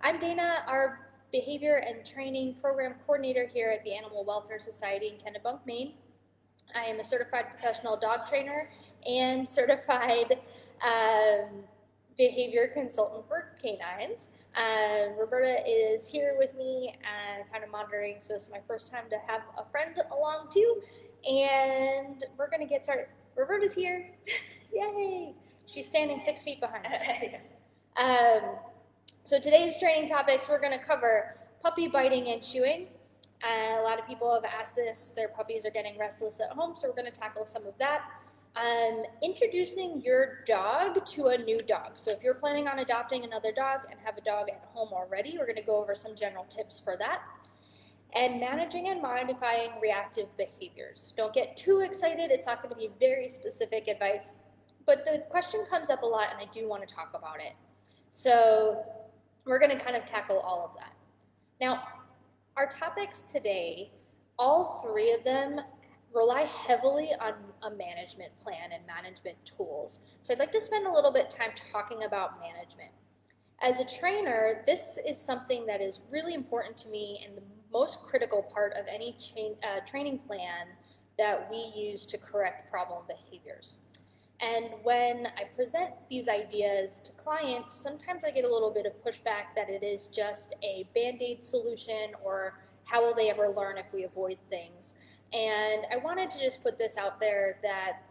I'm Dana, our behavior and training program coordinator here at the Animal Welfare Society in Kennebunk, Maine. I am a certified professional dog trainer and certified behavior consultant for canines. Roberta is here with me, kind of monitoring, so it's my first time to have a friend along too. And we're gonna get started. Roberta's here, yay! She's standing 6 feet behind me. So today's training topics, we're going to cover puppy biting and chewing. A lot of people have asked this. Their puppies are getting restless at home, so we're going to tackle some of that. Introducing your dog to a new dog. So if you're planning on adopting another dog and have a dog at home already, we're going to go over some general tips for that. And managing and modifying reactive behaviors. Don't get too excited. It's not going to be very specific advice, but the question comes up a lot, and I do want to talk about it. So we're going to kind of tackle all of that. Now, our topics today, all three of them rely heavily on a management plan and management tools. So I'd like to spend a little bit of time talking about management. As a trainer, this is something that is really important to me and the most critical part of any training plan that we use to correct problem behaviors. And when I present these ideas to clients, sometimes I get a little bit of pushback that it is just a Band-Aid solution, or how will they ever learn if we avoid things? And I wanted to just put this out there that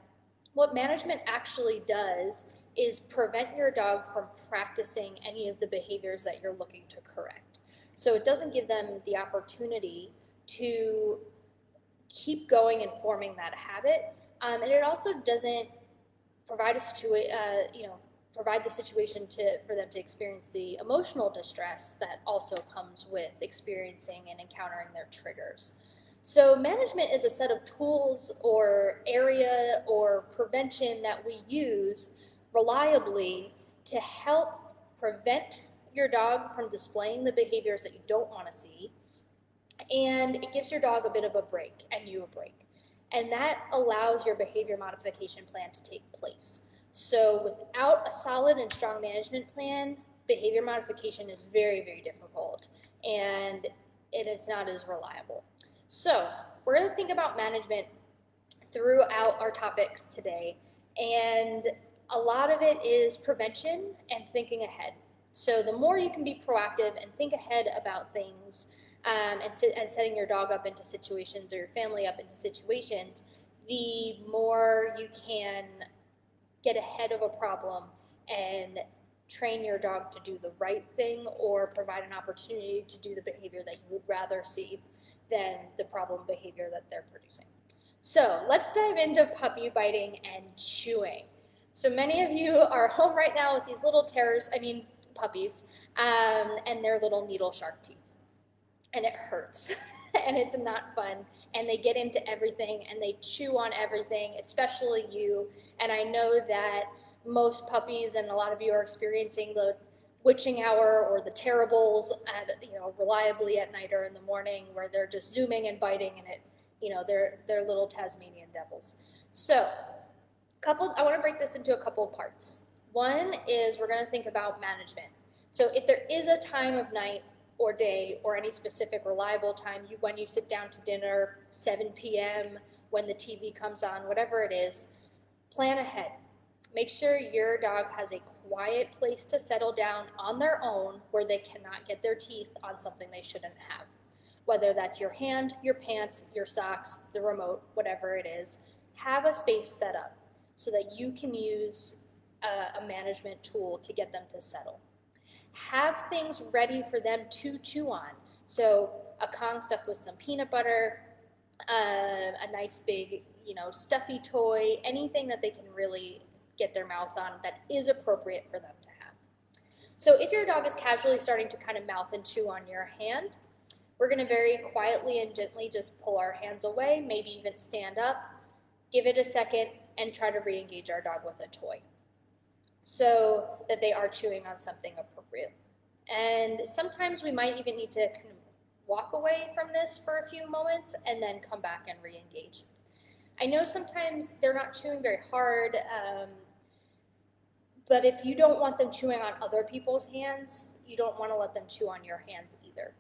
what management actually does is prevent your dog from practicing any of the behaviors that you're looking to correct. So it doesn't give them the opportunity to keep going and forming that habit, and it also doesn't provide the situation for them to experience the emotional distress that also comes with experiencing and encountering their triggers. So management is a set of tools or area or prevention that we use reliably to help prevent your dog from displaying the behaviors that you don't want to see, and it gives your dog a bit of a break and you a break. And that allows your behavior modification plan to take place. So without a solid and strong management plan, behavior modification is very, very difficult, and it is not as reliable. So we're going to think about management throughout our topics today, and a lot of it is prevention and thinking ahead. So the more you can be proactive and think ahead about things, and setting your dog up into situations or your family up into situations, the more you can get ahead of a problem and train your dog to do the right thing or provide an opportunity to do the behavior that you would rather see than the problem behavior that they're producing. So let's dive into puppy biting and chewing. So many of you are home right now with these little puppies, and their little needle shark teeth. And it hurts, and it's not fun, and they get into everything, and they chew on everything, especially you. And I know that most puppies, and a lot of you are experiencing the witching hour or the terribles reliably at night or in the morning, where they're just zooming and biting, and they're little Tasmanian devils. So I want to break this into a couple of parts. One is we're going to think about management. So if there is a time of night or day or any specific reliable time, when you sit down to dinner, 7 p.m., when the TV comes on, whatever it is, plan ahead. Make sure your dog has a quiet place to settle down on their own where they cannot get their teeth on something they shouldn't have. Whether that's your hand, your pants, your socks, the remote, whatever it is, have a space set up so that you can use a management tool to get them to settle. Have things ready for them to chew on. So a Kong stuffed with some peanut butter, a nice big, stuffy toy, anything that they can really get their mouth on that is appropriate for them to have. So if your dog is casually starting to kind of mouth and chew on your hand, we're going to very quietly and gently just pull our hands away, maybe even stand up, give it a second, and try to re-engage our dog with a toy, so that they are chewing on something appropriate. And sometimes we might even need to kind of walk away from this for a few moments and then come back and re-engage. I know sometimes they're not chewing very hard, but if you don't want them chewing on other people's hands, you don't want to let them chew on your hands either.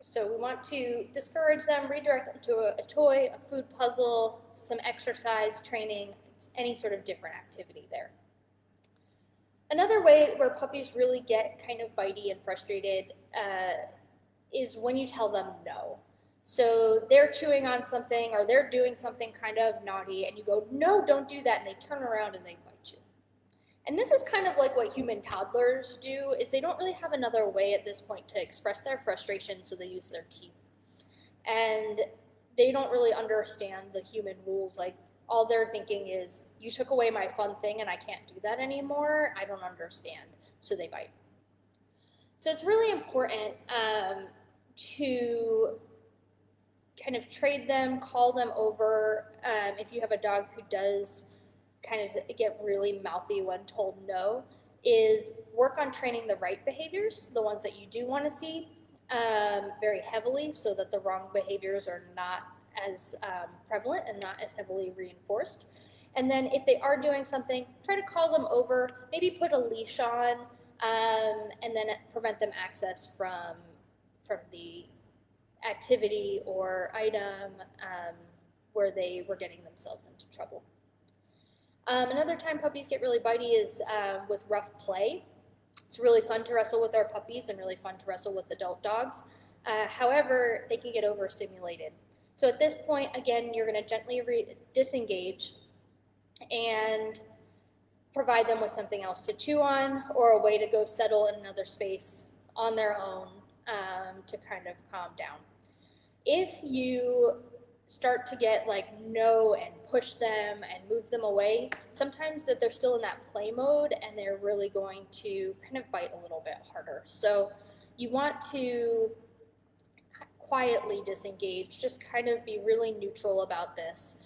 So we want to discourage them, redirect them to a toy, a food puzzle, some exercise, training, any sort of different activity there. Another way where puppies really get kind of bitey and frustrated is when you tell them no. So they're chewing on something or they're doing something kind of naughty and you go, no, don't do that, and they turn around and they bite you. And this is kind of like what human toddlers do, is they don't really have another way at this point to express their frustration, so they use their teeth. And they don't really understand the human rules. Like, all they're thinking is, you took away my fun thing and I can't do that anymore. I don't understand. So they bite. So it's really important to kind of trade them, call them over. If you have a dog who does kind of get really mouthy when told no, is work on training the right behaviors, the ones that you do want to see, very heavily, so that the wrong behaviors are not as prevalent and not as heavily reinforced. And then if they are doing something, try to call them over, maybe put a leash on, and then prevent them access from the activity or item where they were getting themselves into trouble. Another time puppies get really bitey is with rough play. It's really fun to wrestle with our puppies and really fun to wrestle with adult dogs. However, they can get overstimulated. So at this point, again, you're going to gently disengage and provide them with something else to chew on or a way to go settle in another space on their own to kind of calm down. If you start to get like no and push them and move them away, sometimes that they're still in that play mode and they're really going to kind of bite a little bit harder. So you want to quietly disengage, just kind of be really neutral about this,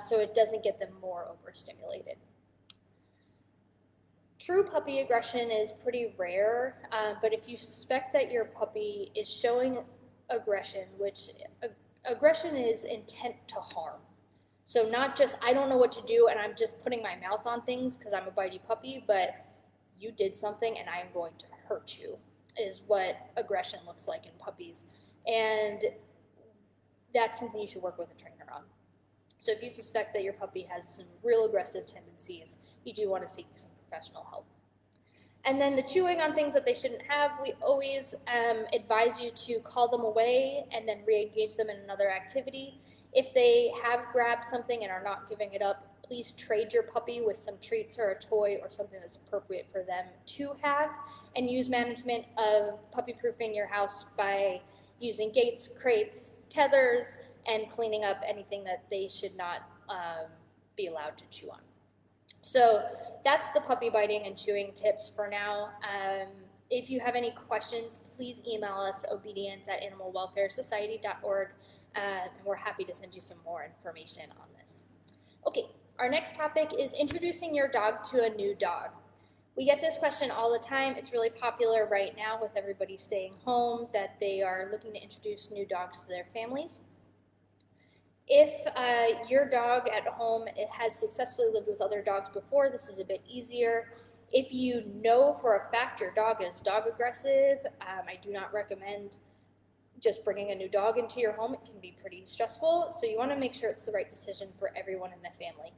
so it doesn't get them more overstimulated. True puppy aggression is pretty rare, but if you suspect that your puppy is showing aggression, which aggression is intent to harm. So not just, I don't know what to do and I'm just putting my mouth on things because I'm a bitey puppy, but you did something and I am going to hurt you, is what aggression looks like in puppies. And that's something you should work with a trainer on. So if you suspect that your puppy has some real aggressive tendencies, you do want to seek some professional help. And then the chewing on things that they shouldn't have, we always advise you to call them away and then re-engage them in another activity. If they have grabbed something and are not giving it up, please trade your puppy with some treats or a toy or something that's appropriate for them to have, and use management of puppy-proofing your house by using gates, crates, tethers, and cleaning up anything that they should not be allowed to chew on. So that's the puppy biting and chewing tips for now. If you have any questions, please email us, obedience@animalwelfaresociety.org, and we're happy to send you some more information on this. Okay, our next topic is introducing your dog to a new dog. We get this question all the time. It's really popular right now with everybody staying home, that they are looking to introduce new dogs to their families. If your dog at home has successfully lived with other dogs before, this is a bit easier. If you know for a fact your dog is dog aggressive, I do not recommend just bringing a new dog into your home. It can be pretty stressful, so you want to make sure it's the right decision for everyone in the family.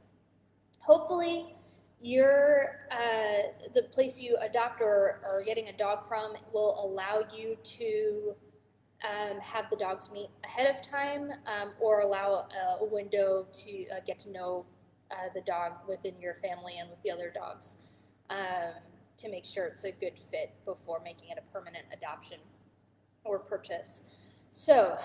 Hopefully, the place you adopt or are getting a dog from will allow you to have the dogs meet ahead of time, or allow a window to get to know the dog within your family and with the other dogs, to make sure it's a good fit before making it a permanent adoption or purchase. So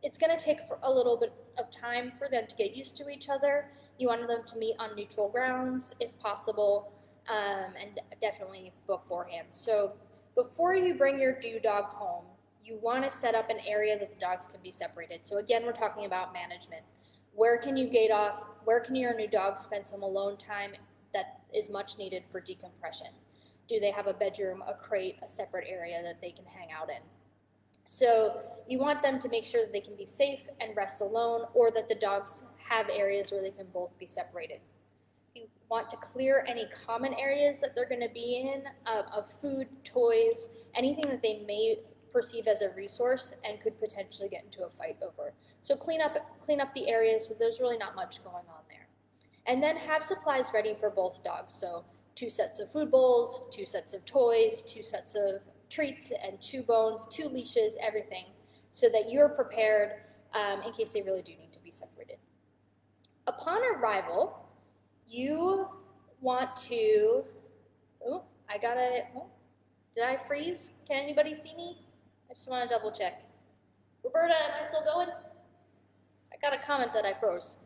it's going to take a little bit of time for them to get used to each other. You want them to meet on neutral grounds if possible, and definitely beforehand. So before you bring your new dog home, you want to set up an area that the dogs can be separated. So again, we're talking about management. Where can you gate off? Where can your new dog spend some alone time that is much needed for decompression? Do they have a bedroom, a crate, a separate area that they can hang out in? So you want them to make sure that they can be safe and rest alone, or that the dogs have areas where they can both be separated. You want to clear any common areas that they're going to be in of food, toys, anything that they may perceive as a resource and could potentially get into a fight over. So clean up the areas so there's really not much going on there. And then have supplies ready for both dogs. So 2 sets of food bowls, 2 sets of toys, 2 sets of treats and chew bones, 2 leashes, everything, so that you're prepared in case they really do need to be separated. Upon arrival, you want to, did I freeze? Can anybody see me? I just want to double check. Roberta, am I still going? I got a comment that I froze.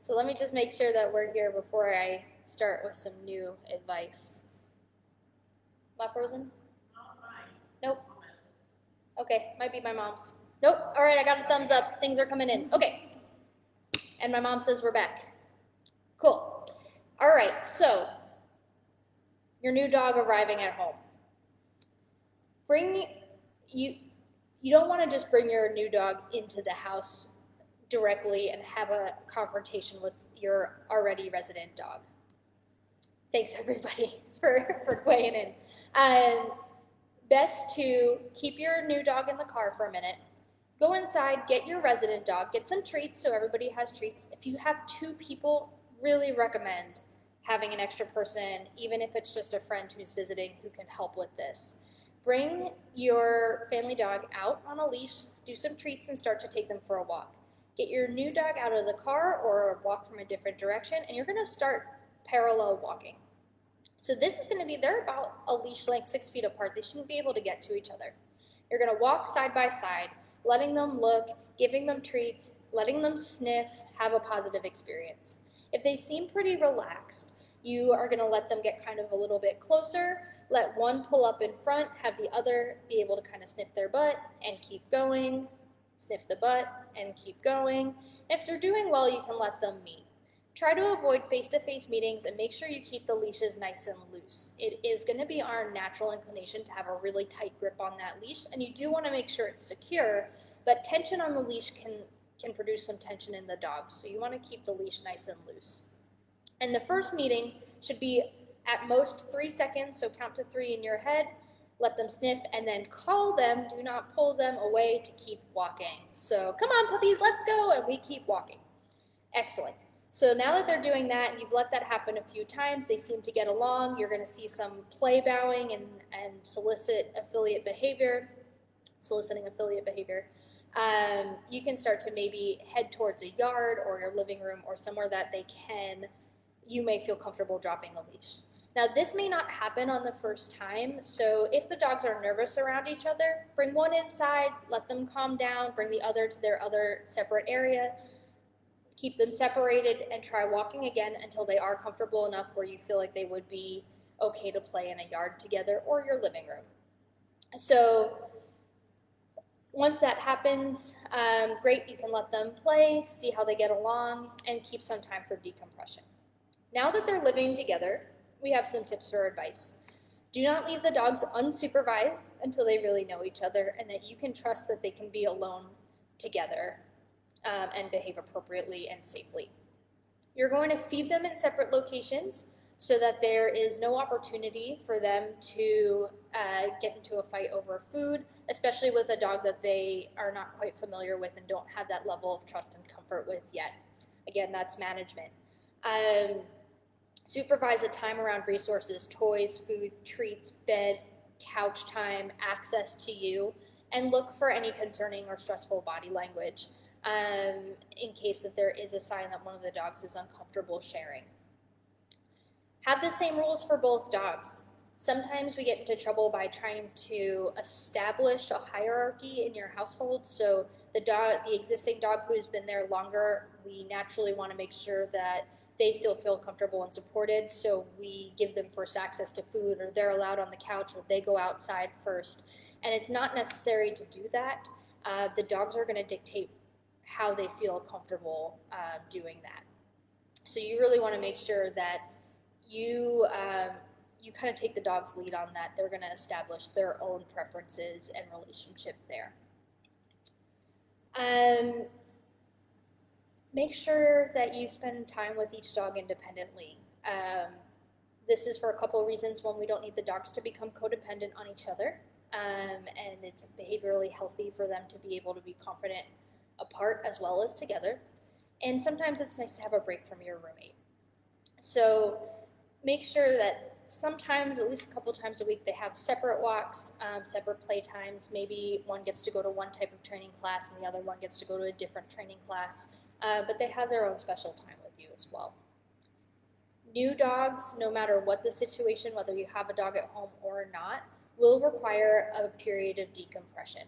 So let me just make sure that we're here before I start with some new advice. Am I frozen? Nope. Okay, might be my mom's. Nope, all right, I got a thumbs up. Things are coming in. Okay, and my mom says we're back. Cool. All right, so your new dog arriving at home. You don't want to just bring your new dog into the house directly and have a confrontation with your already resident dog. Thanks everybody for weighing in. Best to keep your new dog in the car for a minute. Go inside, get your resident dog, get some treats so everybody has treats. If you have 2 people, really recommend having an extra person, even if it's just a friend who's visiting who can help with this. Bring your family dog out on a leash, do some treats, and start to take them for a walk. Get your new dog out of the car or walk from a different direction, and you're going to start parallel walking. So this is going to be, they're about a leash length 6 feet apart. They shouldn't be able to get to each other. You're going to walk side by side, letting them look, giving them treats, letting them sniff, have a positive experience. If they seem pretty relaxed, you are going to let them get kind of a little bit closer, let one pull up in front, have the other be able to kind of sniff their butt and keep going, sniff the butt and keep going. And if they're doing well, you can let them meet. Try to avoid face-to-face meetings and make sure you keep the leashes nice and loose. It is going to be our natural inclination to have a really tight grip on that leash, and you do want to make sure it's secure, but tension on the leash can produce some tension in the dog, so you want to keep the leash nice and loose. And the first meeting should be at most 3 seconds, so count to 3 in your head, let them sniff, and then call them. Do not pull them away to keep walking. So come on, puppies, let's go, and we keep walking. Excellent. So now that they're doing that, and you've let that happen a few times, they seem to get along. You're going to see some play bowing and soliciting affiliate behavior. You can start to maybe head towards a yard or your living room or somewhere that you may feel comfortable dropping the leash. Now, this may not happen on the first time, so if the dogs are nervous around each other, bring one inside, let them calm down, bring the other to their other separate area, keep them separated, and try walking again until they are comfortable enough where you feel like they would be okay to play in a yard together or your living room. So once that happens, great, you can let them play, see how they get along, and keep some time for decompression. Now that they're living together, we have some tips for advice. Do not leave the dogs unsupervised until they really know each other and that you can trust that they can be alone together and behave appropriately and safely. You're going to feed them in separate locations so that there is no opportunity for them to get into a fight over food, especially with a dog that they are not quite familiar with and don't have that level of trust and comfort with yet. Again, that's management. Supervise the time around resources, toys, food, treats, bed, couch time, access to you, and look for any concerning or stressful body language in case that there is a sign that one of the dogs is uncomfortable sharing. Have the same rules for both dogs. Sometimes we get into trouble by trying to establish a hierarchy in your household. So the existing dog who has been there longer, we naturally want to make sure that they still feel comfortable and supported. So we give them first access to food, or they're allowed on the couch, or they go outside first. And it's not necessary to do that. The dogs are going to dictate how they feel comfortable doing that. So you really want to make sure that you kind of take the dog's lead on that. They're going to establish their own preferences and relationship there. Make sure that you spend time with each dog independently. This is for a couple of reasons. One, we don't need the dogs to become codependent on each other, and it's behaviorally healthy for them to be able to be confident apart as well as together. And sometimes it's nice to have a break from your roommate. So make sure that sometimes, at least a couple times a week, they have separate walks, separate play times. Maybe one gets to go to one type of training class and the other one gets to go to a different training class, but they have their own special time with you as well. New dogs, no matter what the situation, whether you have a dog at home or not, will require a period of decompression.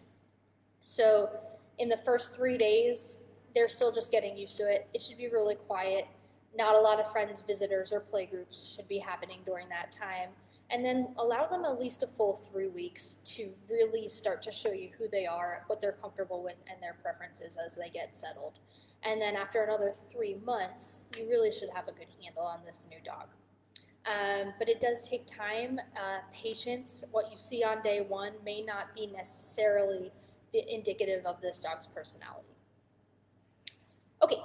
So in the first 3 days, they're still just getting used to it. It should be really quiet. Not a lot of friends, visitors, or play groups should be happening during that time. And then allow them at least a full 3 weeks to really start to show you who they are, what they're comfortable with, and their preferences as they get settled. And then after another 3 months, you really should have a good handle on this new dog. But it does take time, patience. What you see on day one may not be necessarily indicative of this dog's personality. Okay,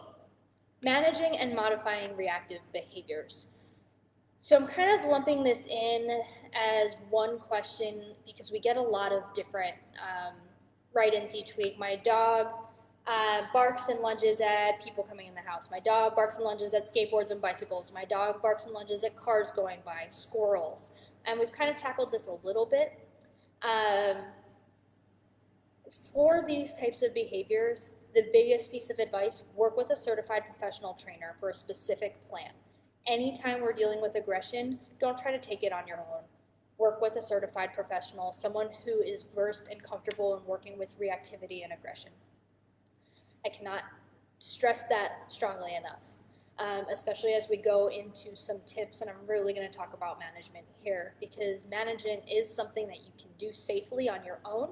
managing and modifying reactive behaviors. So I'm kind of lumping this in as one question because we get a lot of different write-ins each week. My dog barks and lunges at people coming in the house. My dog barks and lunges at skateboards and bicycles. My dog barks and lunges at cars going by, squirrels. And we've kind of tackled this a little bit. For these types of behaviors, the biggest piece of advice, work with a certified professional trainer for a specific plan. Anytime we're dealing with aggression, don't try to take it on your own. Work with a certified professional, someone who is versed and comfortable in working with reactivity and aggression. I cannot stress that strongly enough, especially as we go into some tips, and I'm really going to talk about management here, because management is something that you can do safely on your own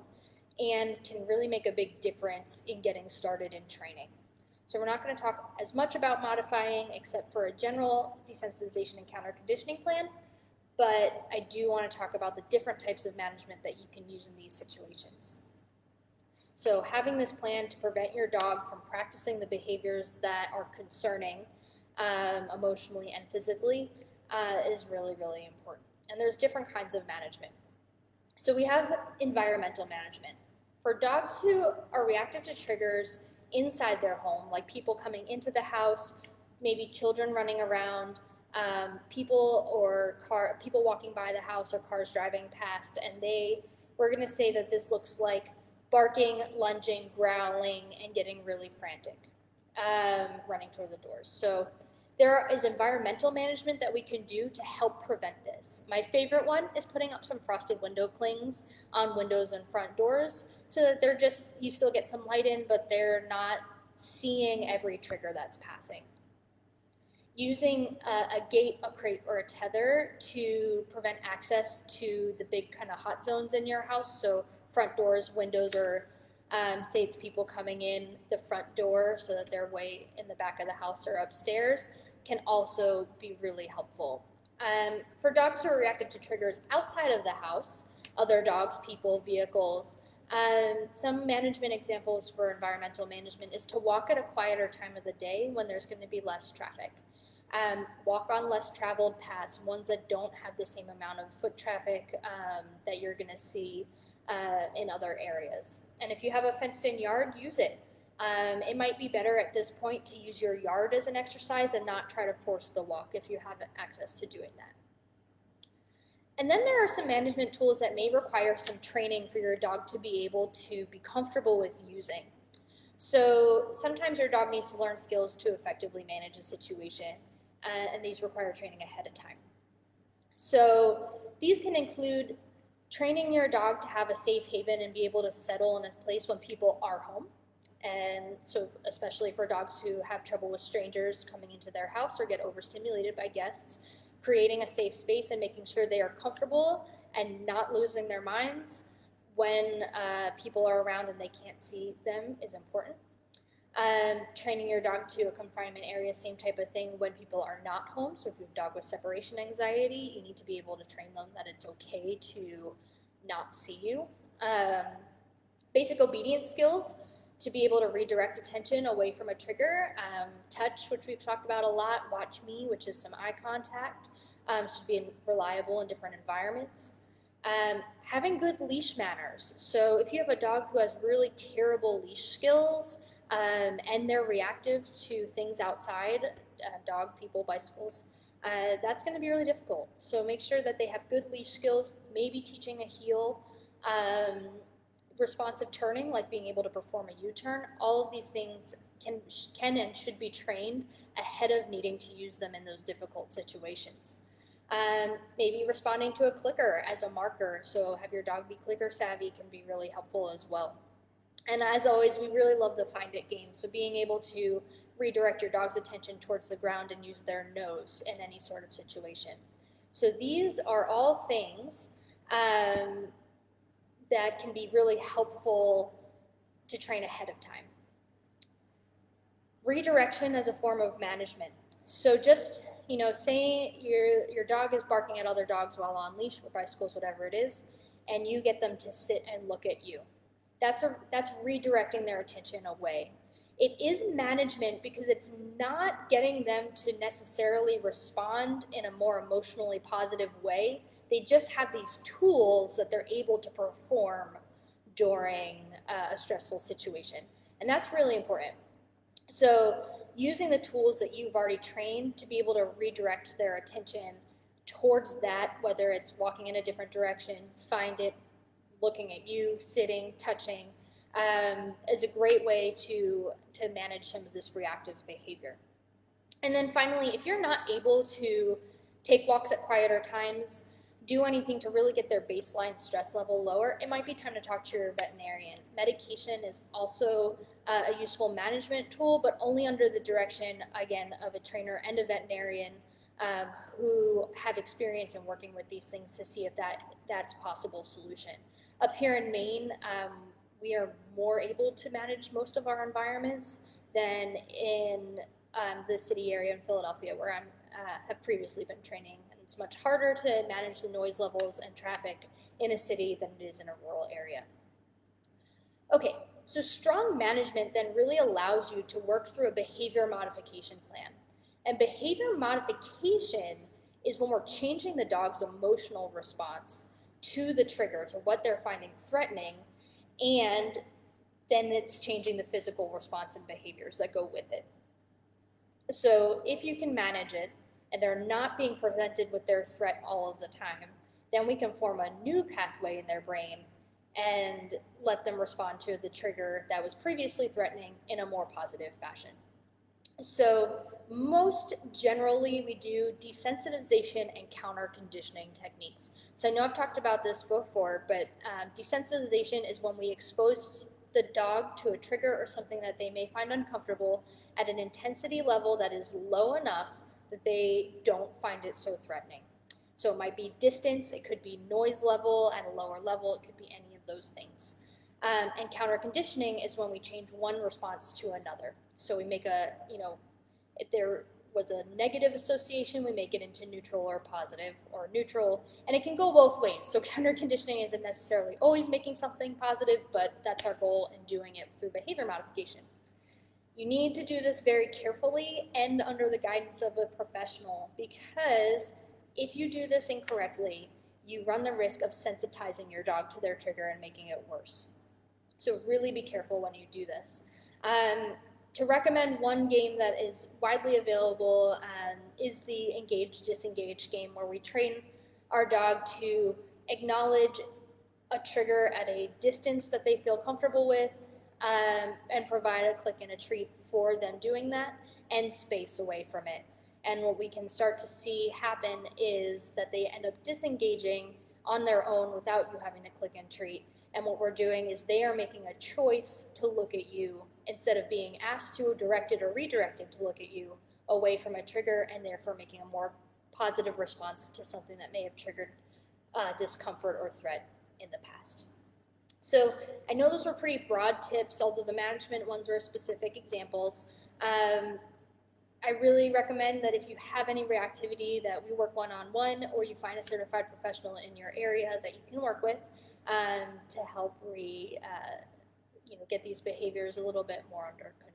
and can really make a big difference in getting started in training. So we're not going to talk as much about modifying except for a general desensitization and counter conditioning plan, but I do want to talk about the different types of management that you can use in these situations. So having this plan to prevent your dog from practicing the behaviors that are concerning emotionally and physically is really, really important. And there's different kinds of management. So we have environmental management. For dogs who are reactive to triggers inside their home, like people coming into the house, maybe children running around, people walking by the house or cars driving past, and we're going to say that this looks like barking, lunging, growling, and getting really frantic, running toward the doors. So there is environmental management that we can do to help prevent this. My favorite one is putting up some frosted window clings on windows and front doors so that you still get some light in, but they're not seeing every trigger that's passing. Using a gate, a crate, or a tether to prevent access to the big kind of hot zones in your house, so front doors, windows, or say it's people coming in the front door so that they're way in the back of the house or upstairs, can also be really helpful. For dogs who are reactive to triggers outside of the house, other dogs, people, vehicles, some management examples for environmental management is to walk at a quieter time of the day when there's going to be less traffic. Walk on less traveled paths, ones that don't have the same amount of foot traffic that you're going to see in other areas. And if you have a fenced-in yard, use it. It might be better at this point to use your yard as an exercise and not try to force the walk if you have access to doing that. And then there are some management tools that may require some training for your dog to be able to be comfortable with using. So sometimes your dog needs to learn skills to effectively manage a situation, and these require training ahead of time. So these can include training your dog to have a safe haven and be able to settle in a place when people are home. And so especially for dogs who have trouble with strangers coming into their house or get overstimulated by guests, creating a safe space and making sure they are comfortable and not losing their minds when people are around and they can't see them is important. Training your dog to a confinement area, same type of thing when people are not home. So if you have a dog with separation anxiety, you need to be able to train them that it's okay to not see you. Basic obedience skills. to be able to redirect attention away from a trigger. Touch, which we've talked about a lot, watch me, which is some eye contact, should be reliable in different environments. Having good leash manners. So if you have a dog who has really terrible leash skills and they're reactive to things outside, dog, people, bicycles, that's going to be really difficult. So make sure that they have good leash skills, maybe teaching a heel, responsive turning, like being able to perform a U-turn. All of these things can and should be trained ahead of needing to use them in those difficult situations. Maybe responding to a clicker as a marker, so have your dog be clicker savvy can be really helpful as well. And as always, we really love the find it game, so being able to redirect your dog's attention towards the ground and use their nose in any sort of situation. So these are all things that can be really helpful to train ahead of time. Redirection as a form of management. So just, say your dog is barking at other dogs while on leash or bicycles, whatever it is, and you get them to sit and look at you. That's redirecting their attention away. It is management because it's not getting them to necessarily respond in a more emotionally positive way. They just have these tools that they're able to perform during a stressful situation. And that's really important. So using the tools that you've already trained to be able to redirect their attention towards that, whether it's walking in a different direction, find it, looking at you, sitting, touching, is a great way to manage some of this reactive behavior. And then finally, if you're not able to take walks at quieter times, do anything to really get their baseline stress level lower, it might be time to talk to your veterinarian. Medication is also a useful management tool, but only under the direction, again, of a trainer and a veterinarian who have experience in working with these things to see if that's a possible solution. Up here in Maine, we are more able to manage most of our environments than in the city area in Philadelphia, where I have previously been training. And it's much harder to manage the noise levels and traffic in a city than it is in a rural area. Okay, so strong management then really allows you to work through a behavior modification plan. And behavior modification is when we're changing the dog's emotional response to the trigger, to what they're finding threatening, and then it's changing the physical response and behaviors that go with it. So if you can manage it and they're not being presented with their threat all of the time, then we can form a new pathway in their brain and let them respond to the trigger that was previously threatening in a more positive fashion. So most generally we do desensitization and counter conditioning techniques. So I know I've talked about this before, but desensitization is when we expose the dog to a trigger or something that they may find uncomfortable at an intensity level that is low enough that they don't find it so threatening. So it might be distance, it could be noise level at a lower level, it could be any of those things. And counter conditioning is when we change one response to another. So we make if there was a negative association, we make it into neutral or positive or neutral, and it can go both ways. So counter conditioning isn't necessarily always making something positive, but that's our goal in doing it through behavior modification. You need to do this very carefully and under the guidance of a professional, because if you do this incorrectly, you run the risk of sensitizing your dog to their trigger and making it worse. So really be careful when you do this. To recommend one game that is widely available is the engage-disengage game, where we train our dog to acknowledge a trigger at a distance that they feel comfortable with, and provide a click and a treat for them doing that, and space away from it. And what we can start to see happen is that they end up disengaging on their own without you having to click and treat. And what we're doing is they are making a choice to look at you instead of being asked to, directed or redirected to look at you away from a trigger, and therefore making a more positive response to something that may have triggered discomfort or threat in the past. So I know those were pretty broad tips, although the management ones were specific examples. I really recommend that if you have any reactivity, that we work one-on-one, or you find a certified professional in your area that you can work with to help get these behaviors a little bit more under control.